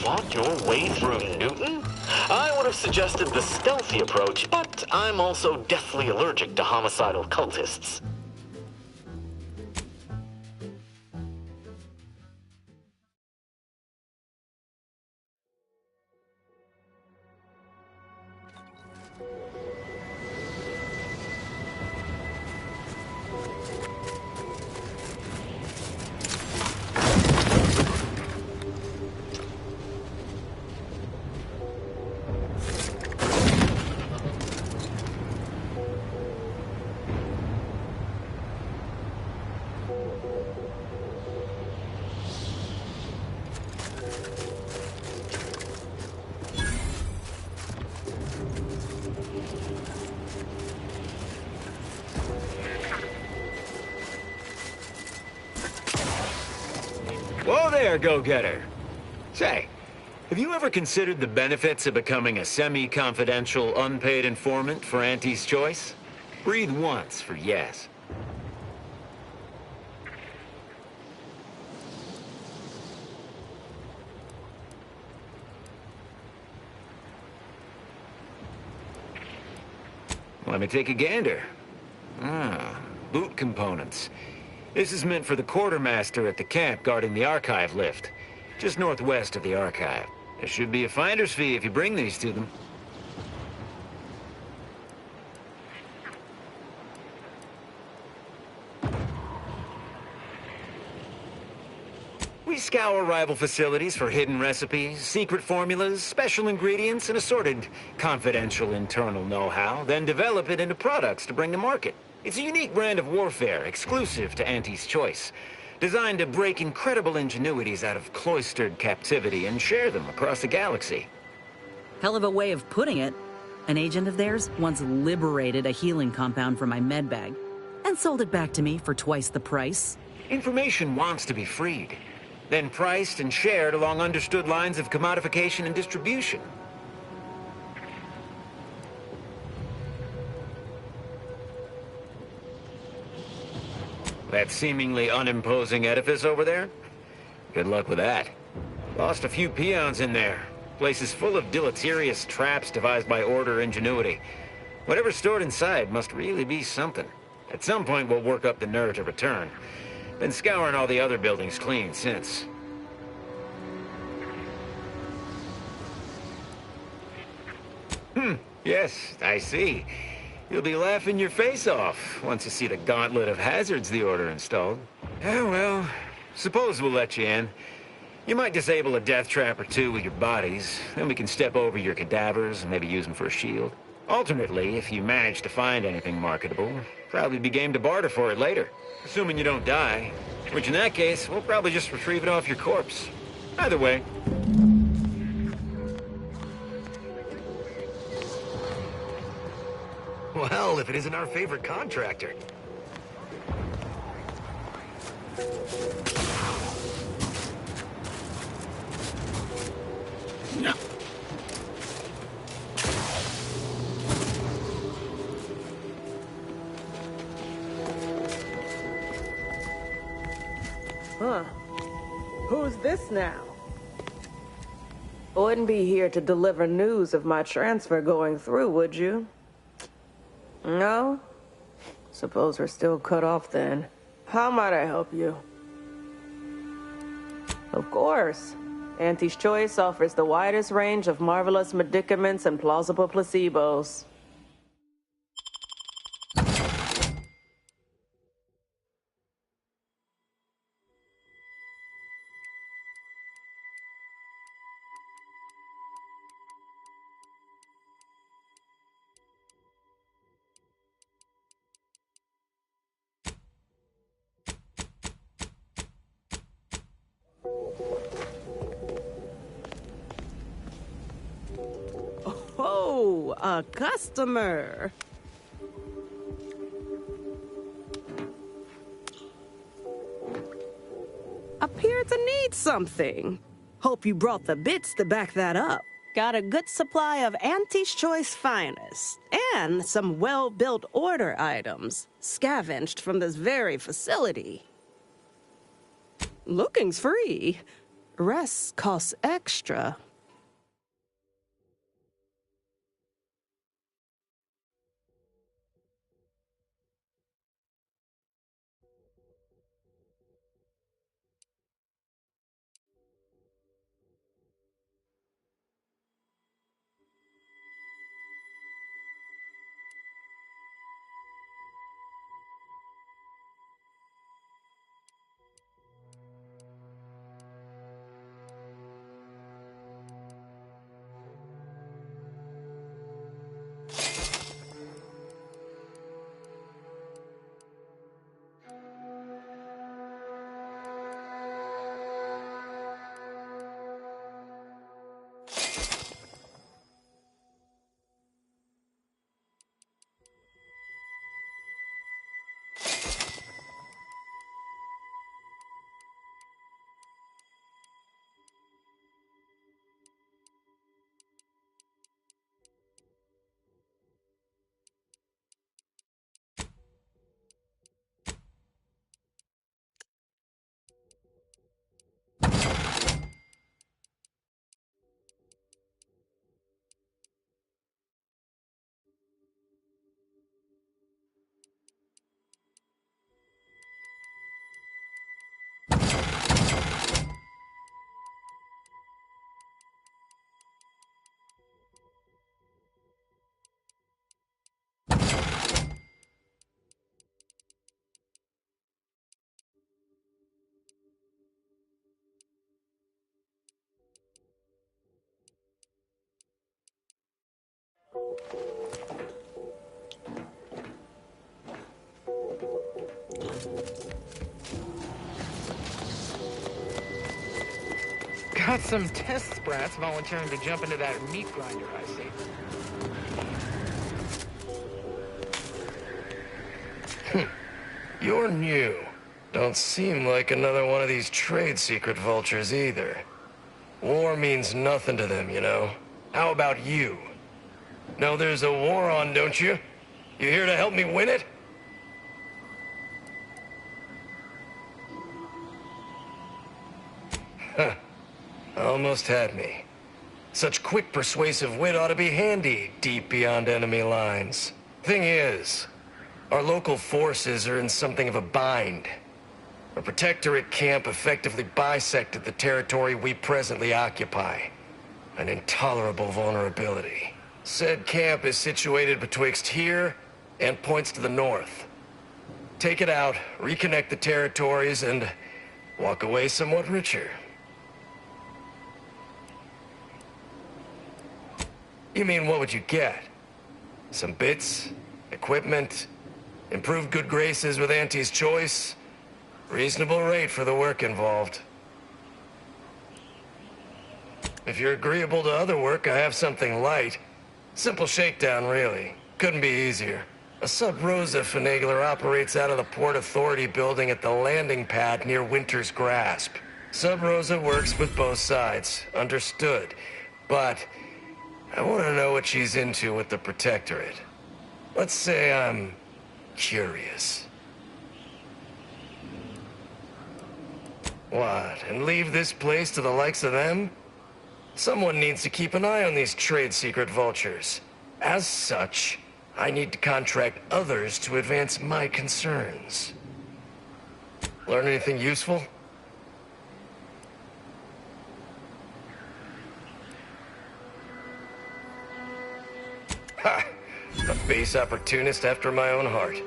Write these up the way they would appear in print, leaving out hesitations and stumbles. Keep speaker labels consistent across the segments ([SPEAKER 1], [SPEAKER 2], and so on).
[SPEAKER 1] fought your way through Newton? I would have suggested the stealthy approach, but I'm also deathly allergic to homicidal cultists.
[SPEAKER 2] Whoa there, go-getter. Say, have you ever considered the benefits of becoming a semi-confidential, unpaid informant for Auntie's Choice? Breathe once for yes. Let me take a gander. Boot components. This is meant for the quartermaster at the camp guarding the archive lift, just northwest of the archive. There should be a finder's fee if you bring these to them. We scour rival facilities for hidden recipes, secret formulas, special ingredients, and assorted confidential internal know-how, then develop it into products to bring to market. It's a unique brand of warfare, exclusive to Auntie's Choice, designed to break incredible ingenuities out of cloistered captivity and share them across the galaxy.
[SPEAKER 3] Hell of a way of putting it. An agent of theirs once liberated a healing compound from my medbag and sold it back to me for twice the price.
[SPEAKER 2] Information wants to be freed, then priced and shared along understood lines of commodification and distribution. That seemingly unimposing edifice over there? Good luck with that. Lost a few peons in there. Place is full of deleterious traps devised by Order ingenuity. Whatever's stored inside must really be something. At some point we'll work up the nerve to return. Been scouring all the other buildings clean since. Yes, I see. You'll be laughing your face off once you see the gauntlet of hazards the Order installed. Oh, well, suppose we'll let you in. You might disable a death trap or two with your bodies, then we can step over your cadavers and maybe use them for a shield. Alternately, if you manage to find anything marketable, probably be game to barter for it later. Assuming you don't die, which in that case, we'll probably just retrieve it off your corpse. Either way.
[SPEAKER 4] Well, if it isn't our favorite contractor.
[SPEAKER 5] Huh. Who's this now? Wouldn't be here to deliver news of my transfer going through, would you? No? Suppose we're still cut off then. How might I help you? Of course. Auntie's Choice offers the widest range of marvelous medicaments and plausible placebos. Oh, a customer. Appear to need something. Hope you brought the bits to back that up. Got a good supply of Auntie's Choice finest, and some well-built Order items, scavenged from this very facility. Looking's free. rest costs extra.
[SPEAKER 2] Got some test sprats volunteering to jump into that meat grinder, I see.
[SPEAKER 4] You're new. Don't seem like another one of these trade secret vultures either. War means nothing to them, you know. How about you? Know there's a war on, don't you? You here to help me win it? Huh. Almost had me. Such quick persuasive wit ought to be handy deep beyond enemy lines. Thing is, our local forces are in something of a bind. A protectorate camp effectively bisected the territory we presently occupy. An intolerable vulnerability. Said camp is situated betwixt here and points to the north. Take it out, reconnect the territories, and walk away somewhat richer. You mean, what would you get? Some bits, equipment, improved good graces with Auntie's choice, reasonable rate for the work involved. If you're agreeable to other work, I have something light. Simple shakedown, really. Couldn't be easier. A Sub Rosa finagler operates out of the Port Authority building at the landing pad near Winter's Grasp. Sub Rosa works with both sides, understood. But I want to know what she's into with the Protectorate. Let's say I'm curious. What, and leave this place to the likes of them? Someone needs to keep an eye on these trade secret vultures. As such, I need to contract others to advance my concerns. Learn anything useful? Ha! A base opportunist after my own heart.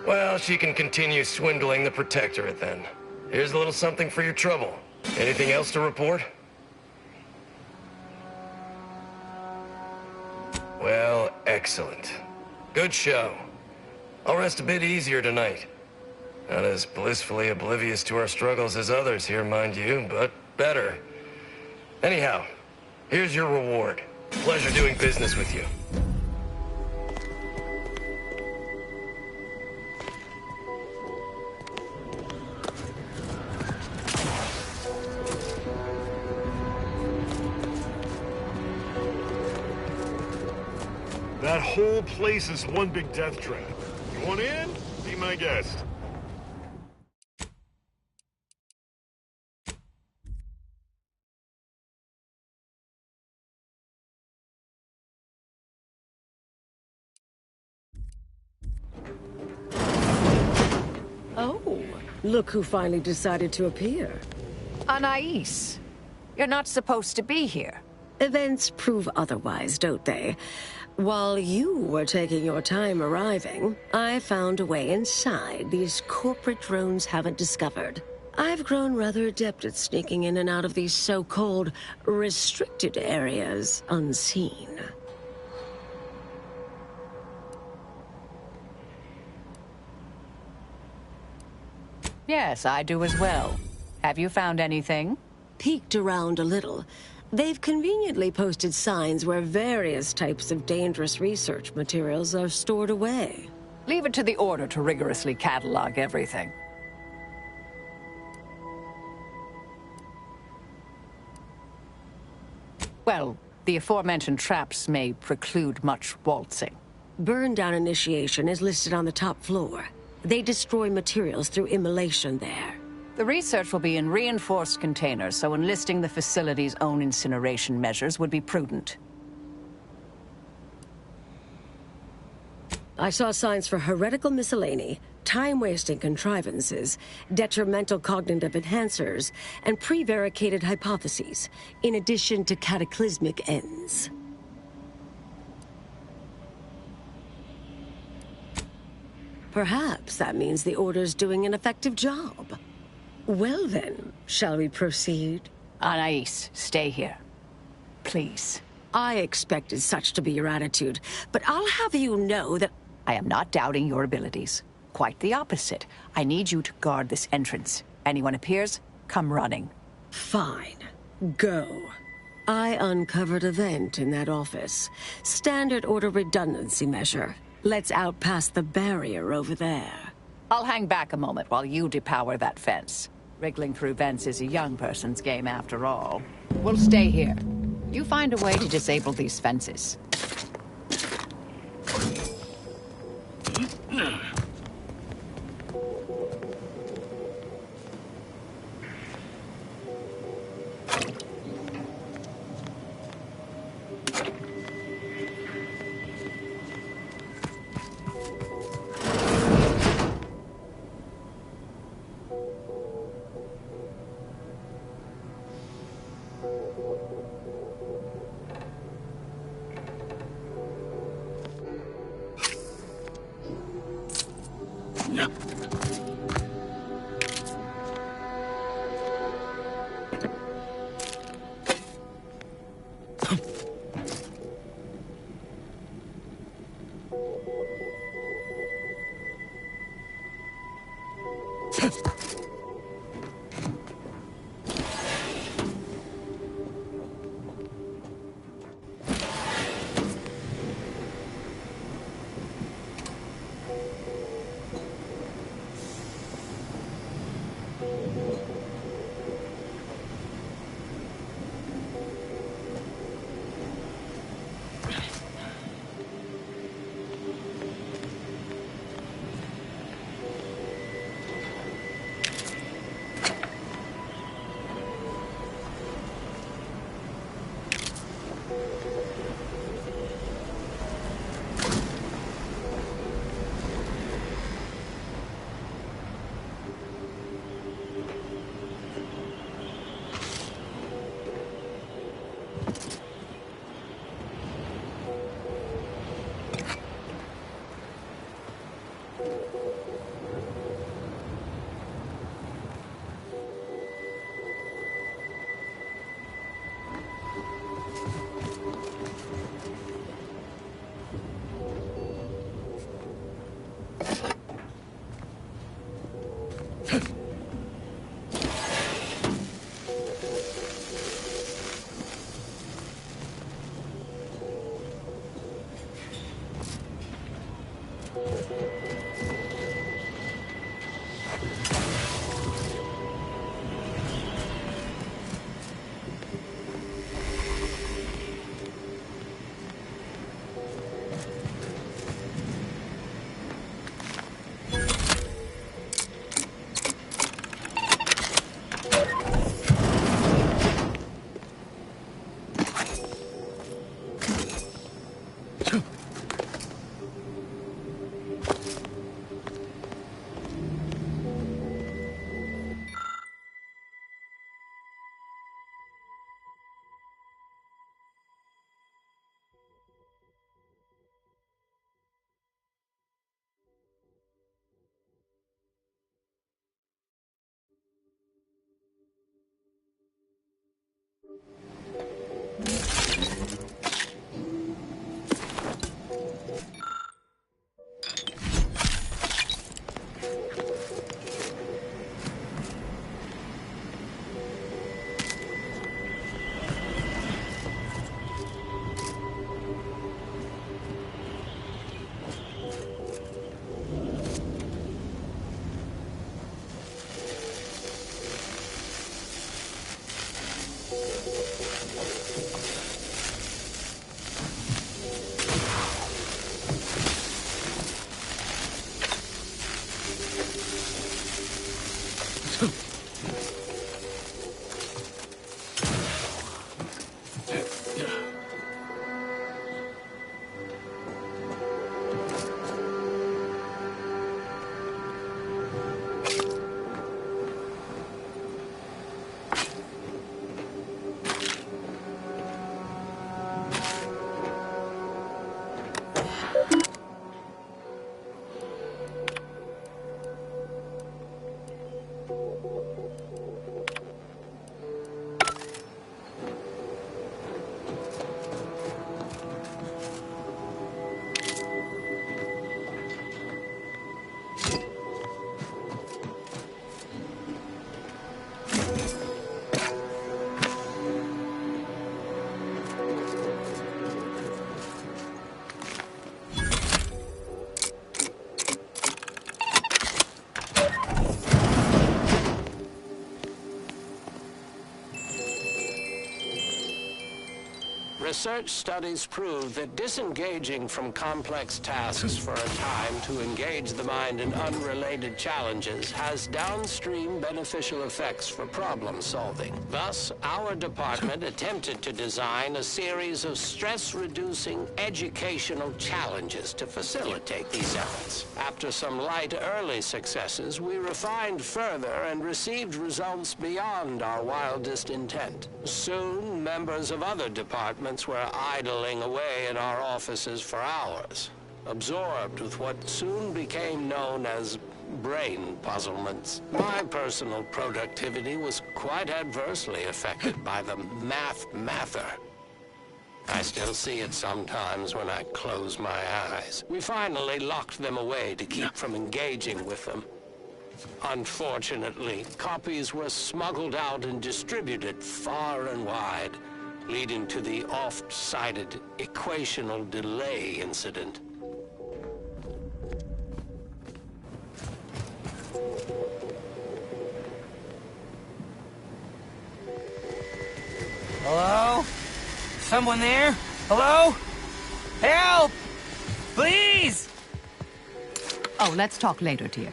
[SPEAKER 4] Well, she can continue swindling the Protectorate then. Here's a little something for your trouble. Anything else to report? Well, excellent. Good show. I'll rest a bit easier tonight. Not as blissfully oblivious to our struggles as others here, mind you, but better. Anyhow, here's your reward. Pleasure doing business with you.
[SPEAKER 6] That whole place is one big death trap. You want in? Be my guest.
[SPEAKER 7] Oh, look who finally decided to appear.
[SPEAKER 8] Anais, you're not supposed to be here.
[SPEAKER 7] Events prove otherwise, don't they? While you were taking your time arriving, I found a way inside these corporate drones haven't discovered. I've grown rather adept at sneaking in and out of these so-called restricted areas unseen.
[SPEAKER 8] Yes, I do as well. Have you found anything?
[SPEAKER 7] Peeked around a little. They've conveniently posted signs where various types of dangerous research materials are stored away.
[SPEAKER 8] Leave it to the Order to rigorously catalog everything. Well, the aforementioned traps may preclude much waltzing.
[SPEAKER 7] Burn down initiation is listed on the top floor. They destroy materials through immolation there.
[SPEAKER 8] The research will be in reinforced containers, so enlisting the facility's own incineration measures would be prudent.
[SPEAKER 7] I saw signs for heretical miscellany, time-wasting contrivances, detrimental cognitive enhancers, and prevaricated hypotheses, in addition to cataclysmic ends. Perhaps that means the Order's doing an effective job. Well then, shall we proceed?
[SPEAKER 8] Anais, stay here. Please.
[SPEAKER 7] I expected such to be your attitude, but I'll have you know that...
[SPEAKER 8] I am not doubting your abilities. Quite the opposite. I need you to guard this entrance. Anyone appears, come running.
[SPEAKER 7] Fine. Go. I uncovered a vent in that office. Standard Order redundancy measure. Let's out past the barrier over there.
[SPEAKER 8] I'll hang back a moment while you depower that fence. Wriggling through vents is a young person's game after all. We'll stay here. You find a way to disable these fences.
[SPEAKER 9] Research studies prove that disengaging from complex tasks for a time to engage the mind in unrelated challenges has downstream beneficial effects for problem solving. Thus, our department attempted to design a series of stress-reducing educational challenges to facilitate these efforts. After some light early successes, we refined further and received results beyond our wildest intent. Soon, members of other departments were idling away in our offices for hours, absorbed with what soon became known as brain puzzlements. My personal productivity was quite adversely affected by the mather. I still see it sometimes when I close my eyes. We finally locked them away to keep from engaging with them. Unfortunately, copies were smuggled out and distributed far and wide, leading to the oft-cited equational delay incident.
[SPEAKER 10] Hello? Someone there? Hello? Help! Please!
[SPEAKER 8] Oh, let's talk later, dear.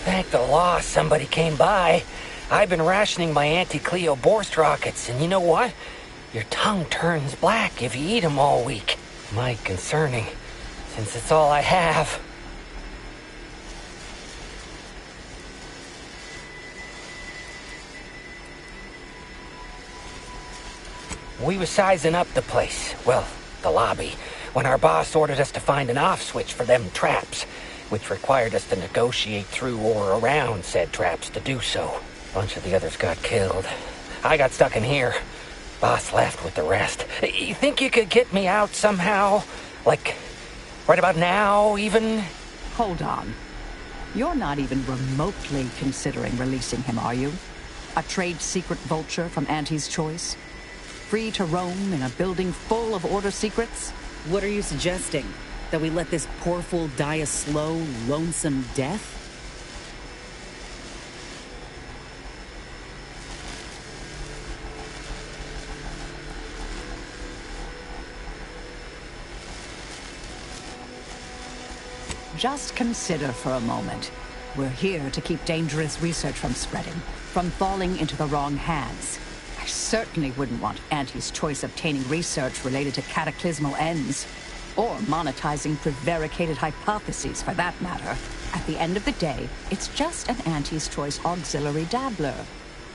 [SPEAKER 10] Thank the law somebody came by. I've been rationing my anti-Cleo Borst rockets, and you know what? Your tongue turns black if you eat them all week. Might concerning, since it's all I have. We was sizing up the place, well, the lobby, when our boss ordered us to find an off switch for them traps, which required us to negotiate through or around said traps to do so. A bunch of the others got killed. I got stuck in here. Boss left with the rest. You think you could get me out somehow? Like, right about now, even?
[SPEAKER 8] Hold on. You're not even remotely considering releasing him, are you? A trade secret vulture from Auntie's Choice? Free to roam in a building full of Order secrets?
[SPEAKER 3] What are you suggesting? That we let this poor fool die a slow, lonesome death?
[SPEAKER 8] Just consider for a moment. We're here to keep dangerous research from spreading, from falling into the wrong hands. I certainly wouldn't want Auntie's Choice obtaining research related to cataclysmal ends. Or monetizing prevaricated hypotheses, for that matter. At the end of the day, it's just an Auntie's Choice auxiliary dabbler.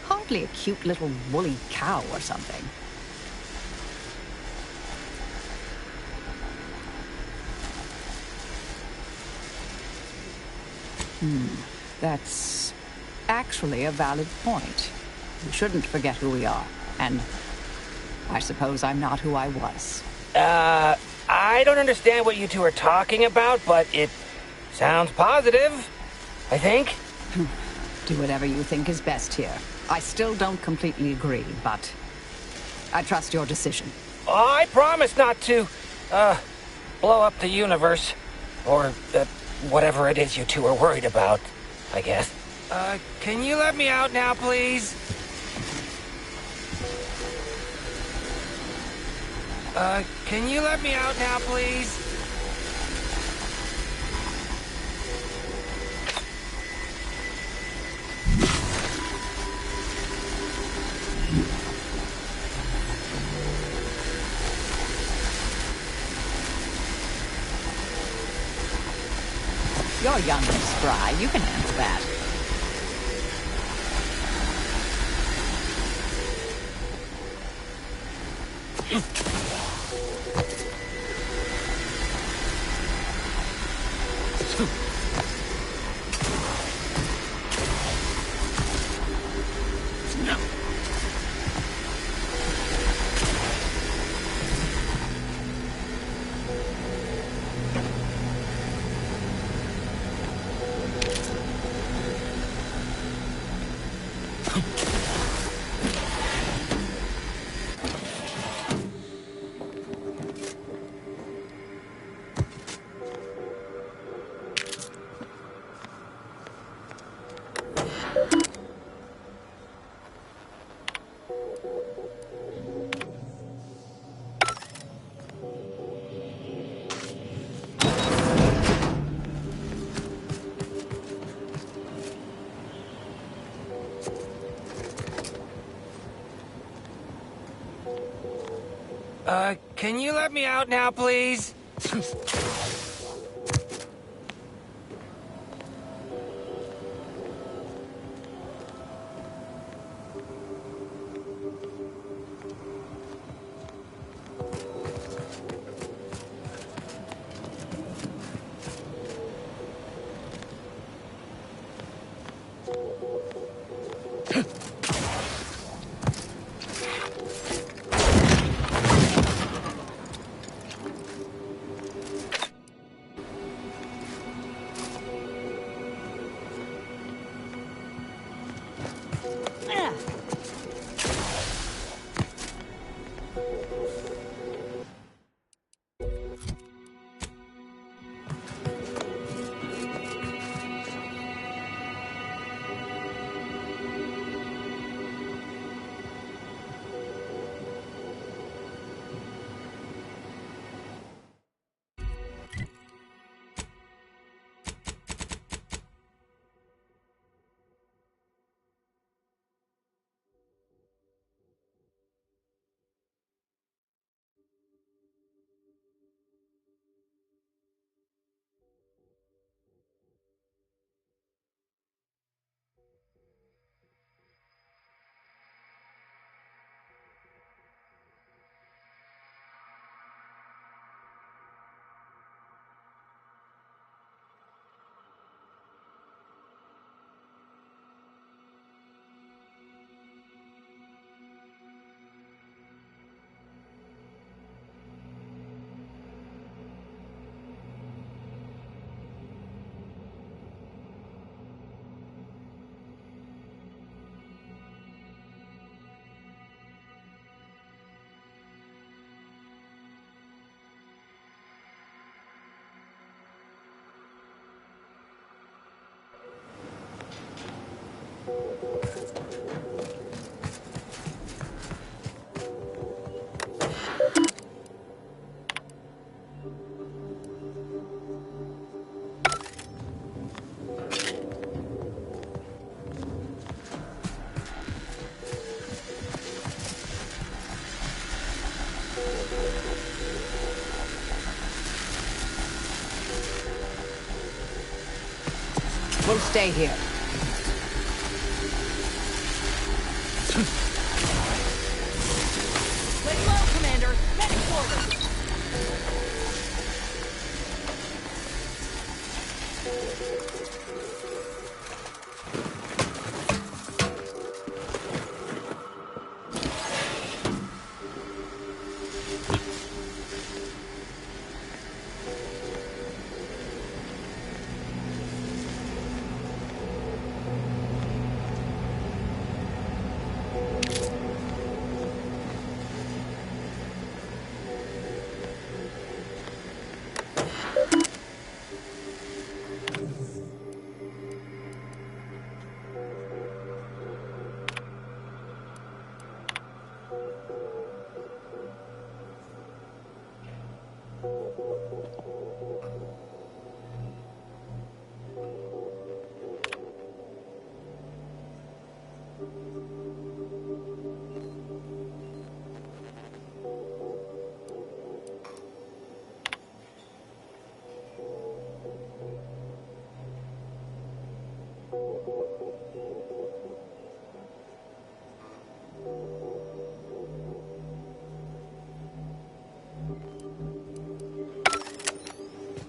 [SPEAKER 8] Hardly a cute little woolly cow or something. That's actually a valid point. We shouldn't forget who we are, and I suppose I'm not who I was.
[SPEAKER 10] I don't understand what you two are talking about, but it sounds positive, I think.
[SPEAKER 8] Do whatever you think is best here. I still don't completely agree, but I trust your decision.
[SPEAKER 10] I promise not to, blow up the universe. Or, whatever it is you two are worried about, I guess. Can you let me out now, please? Can you let me out now, please?
[SPEAKER 8] You're young and spry. You can handle that.
[SPEAKER 10] Can you let me out now, please?
[SPEAKER 8] We'll stay here.
[SPEAKER 3] Lay low, Commander. Medic quarters.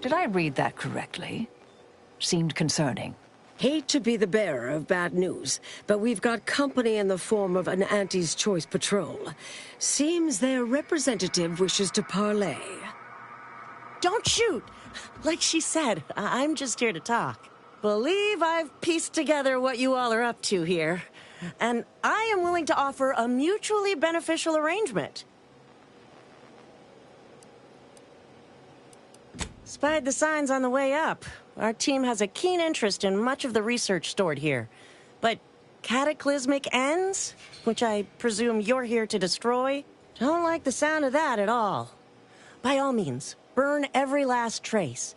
[SPEAKER 8] Did I read that correctly? Seemed concerning.
[SPEAKER 7] Hate to be the bearer of bad news, but we've got company in the form of an Auntie's Choice patrol. Seems their representative wishes to parley.
[SPEAKER 5] Don't shoot! Like she said, I'm just here to talk. Believe I've pieced together what you all are up to here. And I am willing to offer a mutually beneficial arrangement. Spied the signs on the way up. Our team has a keen interest in much of the research stored here. But cataclysmic ends, which I presume you're here to destroy, don't like the sound of that at all. By all means, burn every last trace.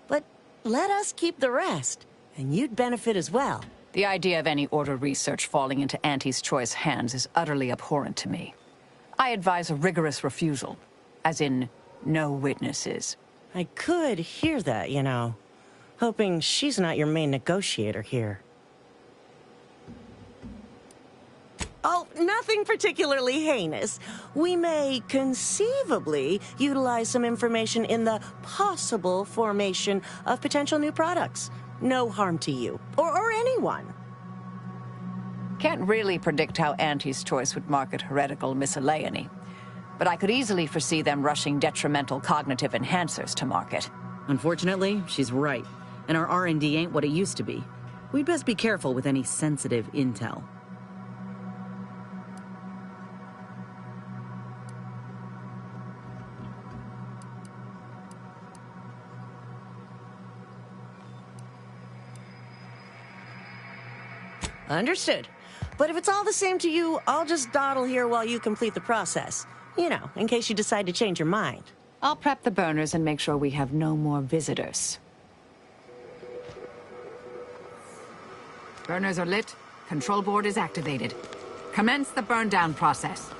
[SPEAKER 5] But let us keep the rest, and you'd benefit as well.
[SPEAKER 8] The idea of any Order research falling into Auntie's Choice hands is utterly abhorrent to me. I advise a rigorous refusal. As in, no witnesses.
[SPEAKER 5] I could hear that, you know. Hoping she's not your main negotiator here. Oh, nothing particularly heinous. We may conceivably utilize some information in the possible formation of potential new products. No harm to you, or anyone.
[SPEAKER 8] Can't really predict how Auntie's Choice would market heretical miscellany. But I could easily foresee them rushing detrimental cognitive enhancers to market.
[SPEAKER 3] Unfortunately, she's right. And our R&D ain't what it used to be. We'd best be careful with any sensitive intel.
[SPEAKER 5] Understood. But if it's all the same to you, I'll just dawdle here while you complete the process. You know, in case you decide to change your mind.
[SPEAKER 8] I'll prep the burners and make sure we have no more visitors. Burners are lit. Control board is activated. Commence the burn down process.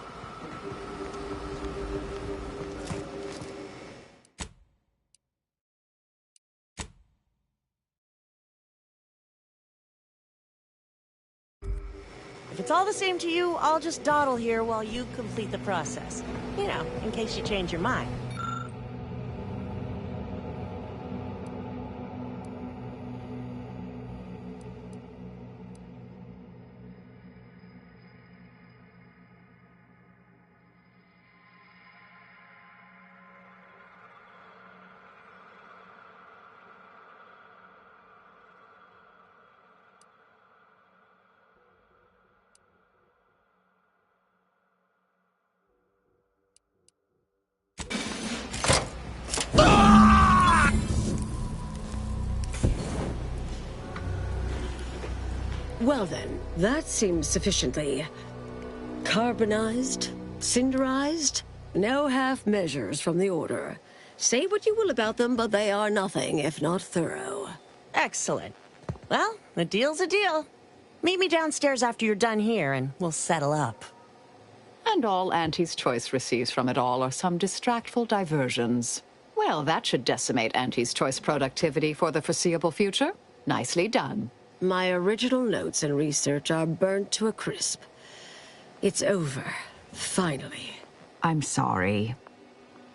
[SPEAKER 5] If it's all the same to you, I'll just dawdle here while you complete the process. You know, in case you change your mind.
[SPEAKER 7] Well then, that seems sufficiently carbonized, cinderized. No half measures from the Order. Say what you will about them, but they are nothing if not thorough.
[SPEAKER 5] Excellent. Well, a deal's a deal. Meet me downstairs after you're done here, and we'll settle up.
[SPEAKER 8] And all Auntie's Choice receives from it all are some distractful diversions. Well, that should decimate Auntie's Choice productivity for the foreseeable future. Nicely done.
[SPEAKER 7] My original notes and research are burnt to a crisp. It's over, finally.
[SPEAKER 11] I'm sorry,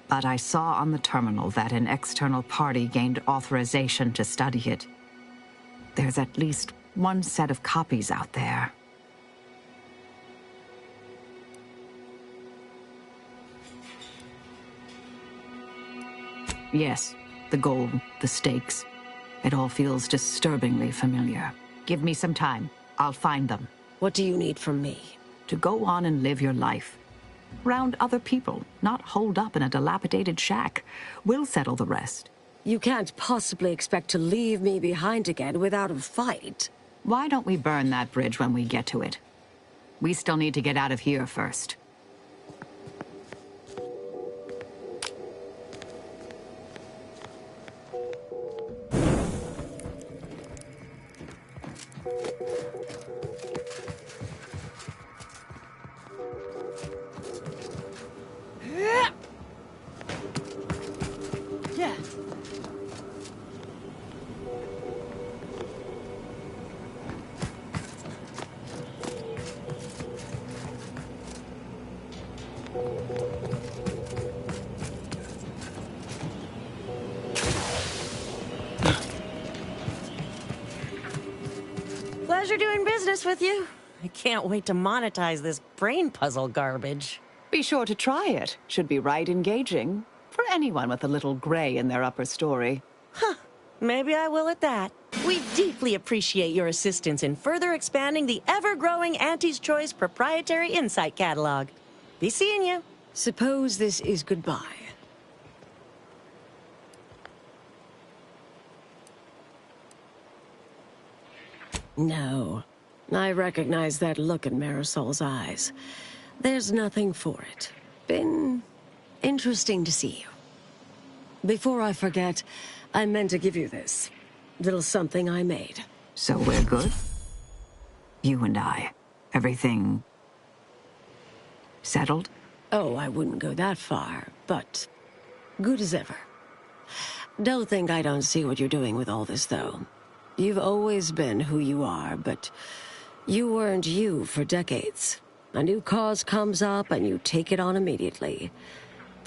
[SPEAKER 11] but I saw on the terminal that an external party gained authorization to study it. There's at least one set of copies out there. Yes, the goal, the stakes. It all feels disturbingly familiar. Give me some time. I'll find them.
[SPEAKER 7] What do you need from me?
[SPEAKER 11] To go on and live your life. Round other people, not holed up in a dilapidated shack. We'll settle the rest.
[SPEAKER 7] You can't possibly expect to leave me behind again without a fight.
[SPEAKER 11] Why don't we burn that bridge when we get to it? We still need to get out of here first.
[SPEAKER 5] Yeah. Pleasure doing business with you. I can't wait to monetize this brain puzzle garbage.
[SPEAKER 8] Be sure to try it. Should be right engaging. For anyone with a little gray in their upper story.
[SPEAKER 5] Huh. Maybe I will at that. We deeply appreciate your assistance in further expanding the ever-growing Auntie's Choice proprietary insight catalog. Be seeing you.
[SPEAKER 7] Suppose this is goodbye. No. I recognize that look in Marisol's eyes. There's nothing for it. Been interesting to see you. Before I forget, I meant to give you this. Little something I made.
[SPEAKER 11] So we're good? You and I. Everything... settled?
[SPEAKER 7] Oh, I wouldn't go that far, but good as ever. Don't think I don't see what you're doing with all this, though. You've always been who you are, but you weren't you for decades. A new cause comes up and you take it on immediately.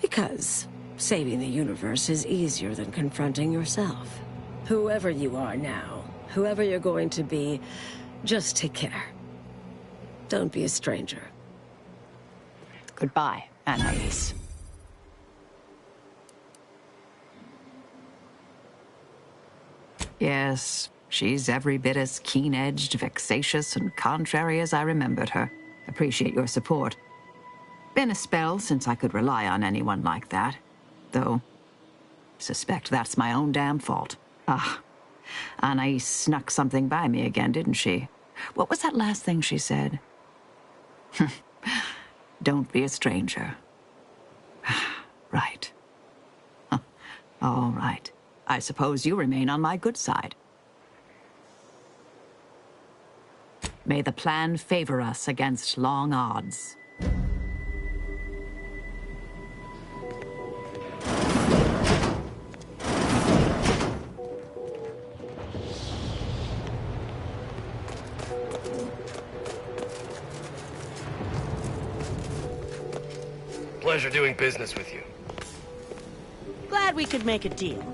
[SPEAKER 7] Because saving the universe is easier than confronting yourself. Whoever you are now, whoever you're going to be, just take care. Don't be a stranger.
[SPEAKER 8] Goodbye, Anais.
[SPEAKER 11] Yes, she's every bit as keen-edged, vexatious, and contrary as I remembered her. Appreciate your support. Been a spell since I could rely on anyone like that. Though, suspect that's my own damn fault. Ah, Anais snuck something by me again, didn't she? What was that last thing she said? Don't be a stranger. Right. All right. I suppose you remain on my good side. May the plan favor us against long odds.
[SPEAKER 4] Pleasure doing business with you.
[SPEAKER 5] Glad we could make a deal.